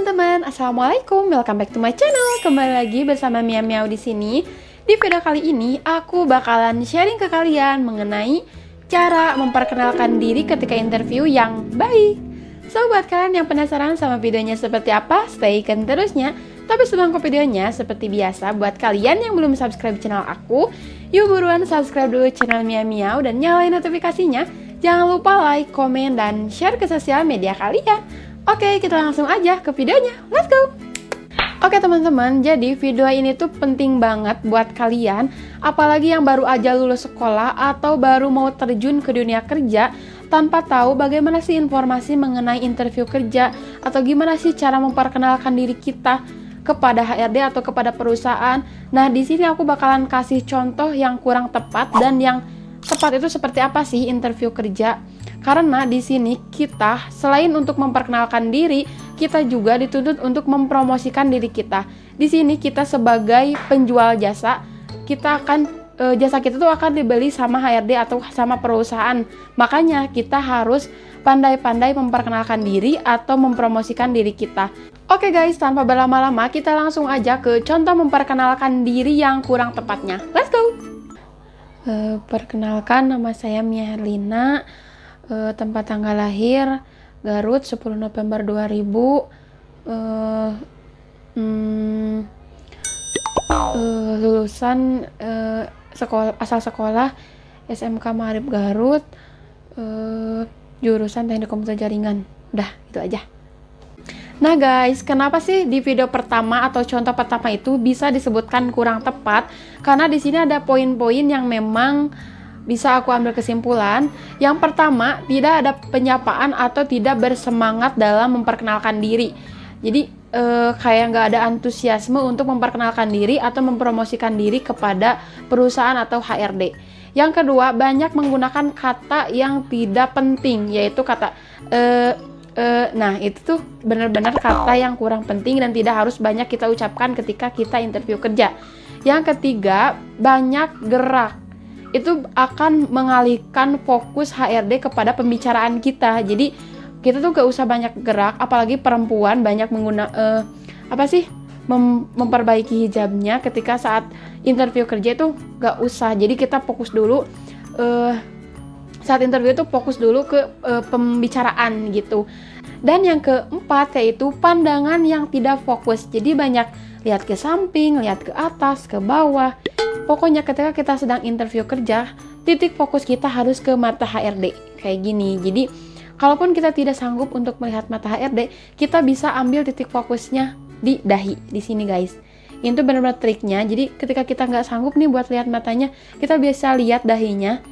teman-teman, assalamualaikum, welcome back to my channel. Kembali lagi bersama Mia Miau di sini. Di video kali ini aku bakalan sharing ke kalian mengenai cara memperkenalkan diri ketika interview yang baik. So buat kalian yang penasaran sama videonya seperti apa, stay tune terusnya. Tapi sebelum ke videonya, seperti biasa buat kalian yang belum subscribe channel aku, yuk buruan subscribe dulu channel Mia Miau dan nyalain notifikasinya. Jangan lupa like, komen, dan share ke sosial media kalian. Oke, kita langsung aja ke videonya. Let's go! Oke teman-teman, jadi video ini tuh penting banget buat kalian, apalagi yang baru aja lulus sekolah atau baru mau terjun ke dunia kerja tanpa tahu bagaimana sih informasi mengenai interview kerja atau gimana sih cara memperkenalkan diri kita kepada HRD atau kepada perusahaan. Nah, di sini aku bakalan kasih contoh yang kurang tepat dan yang tepat itu seperti apa sih interview kerja. Karena di sini kita selain untuk memperkenalkan diri, kita juga dituntut untuk mempromosikan diri kita. Di sini kita sebagai penjual jasa, jasa kita tuh akan dibeli sama HRD atau sama perusahaan. Makanya kita harus pandai-pandai memperkenalkan diri atau mempromosikan diri kita. Oke guys, tanpa berlama-lama kita langsung aja ke contoh memperkenalkan diri yang kurang tepatnya. Let's go! Perkenalkan, nama saya Mia Herlina. Tempat tanggal lahir Garut 10 November 2000, lulusan asal sekolah SMK Maarif Garut, jurusan Teknik Komputer Jaringan. Udah, itu aja. Nah guys, kenapa sih di video pertama atau contoh pertama itu bisa disebutkan kurang tepat? Karena di sini ada poin-poin yang memang bisa aku ambil kesimpulan. Yang pertama, tidak ada penyapaan atau tidak bersemangat dalam memperkenalkan diri. Jadi kayak nggak ada antusiasme untuk memperkenalkan diri atau mempromosikan diri kepada perusahaan atau HRD. Yang kedua, banyak menggunakan kata yang tidak penting, yaitu kata nah itu tuh benar-benar kata yang kurang penting dan tidak harus banyak kita ucapkan ketika kita interview kerja. Yang ketiga, banyak gerak. Itu akan mengalihkan fokus HRD kepada pembicaraan kita. Jadi kita tuh gak usah banyak gerak, apalagi perempuan banyak memperbaiki hijabnya ketika saat interview kerja itu gak usah. Jadi kita fokus dulu saat interview itu fokus dulu ke pembicaraan gitu. Dan yang keempat yaitu pandangan yang tidak fokus. Jadi banyak lihat ke samping, lihat ke atas, ke bawah. Pokoknya ketika kita sedang interview kerja, titik fokus kita harus ke mata HRD. Kayak gini. Jadi, kalaupun kita tidak sanggup untuk melihat mata HRD, kita bisa ambil titik fokusnya di dahi. Di sini guys. Itu benar-benar triknya. Jadi, ketika kita nggak sanggup nih buat lihat matanya, kita bisa lihat dahinya.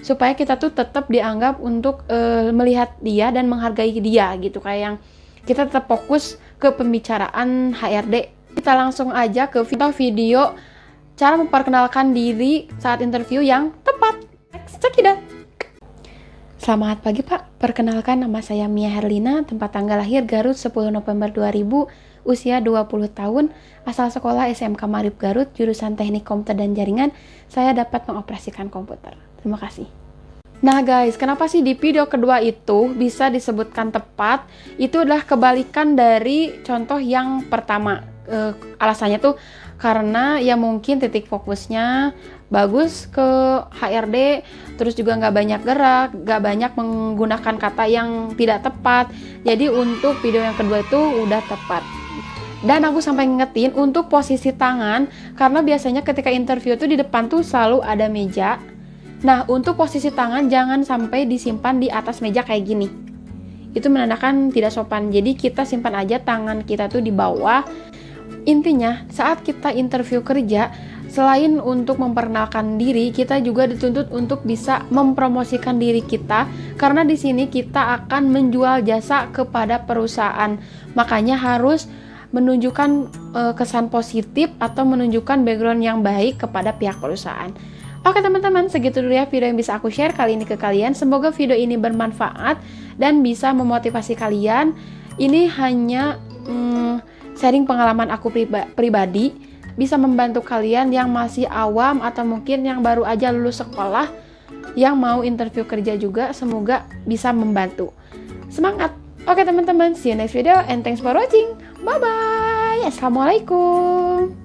Supaya kita tuh tetap dianggap untuk melihat dia dan menghargai dia gitu. Kayak yang kita tetap fokus ke pembicaraan HRD. Kita langsung aja ke video cara memperkenalkan diri saat interview yang tepat. Next, check it out. Selamat pagi Pak, perkenalkan nama saya Mia Herlina, tempat tanggal lahir Garut 10 November 2000, usia 20 tahun, asal sekolah SMK Maarif Garut, jurusan Teknik Komputer dan Jaringan. Saya dapat mengoperasikan komputer. Terima kasih. Nah guys, kenapa sih di video kedua itu bisa disebutkan tepat? Itu adalah kebalikan dari contoh yang pertama. Alasannya tuh karena ya mungkin titik fokusnya bagus ke HRD, terus juga nggak banyak gerak, nggak banyak menggunakan kata yang tidak tepat. Jadi untuk video yang kedua itu udah tepat. Dan aku sampai ngingetin untuk posisi tangan, karena biasanya ketika interview tuh di depan tuh selalu ada meja. Nah, untuk posisi tangan jangan sampai disimpan di atas meja kayak gini. Itu menandakan tidak sopan. Jadi kita simpan aja tangan kita tuh di bawah. Intinya, saat kita interview kerja, selain untuk memperkenalkan diri, kita juga dituntut untuk bisa mempromosikan diri kita. Karena di sini kita akan menjual jasa kepada perusahaan. Makanya harus menunjukkan kesan positif atau menunjukkan background yang baik kepada pihak perusahaan. Oke teman-teman, segitu dulu ya video yang bisa aku share kali ini ke kalian. Semoga video ini bermanfaat dan bisa memotivasi kalian. Ini hanya sharing pengalaman aku pribadi, bisa membantu kalian yang masih awam atau mungkin yang baru aja lulus sekolah, yang mau interview kerja juga. Semoga bisa membantu. Semangat! Oke teman-teman, see you next video and thanks for watching. Bye bye. Assalamualaikum.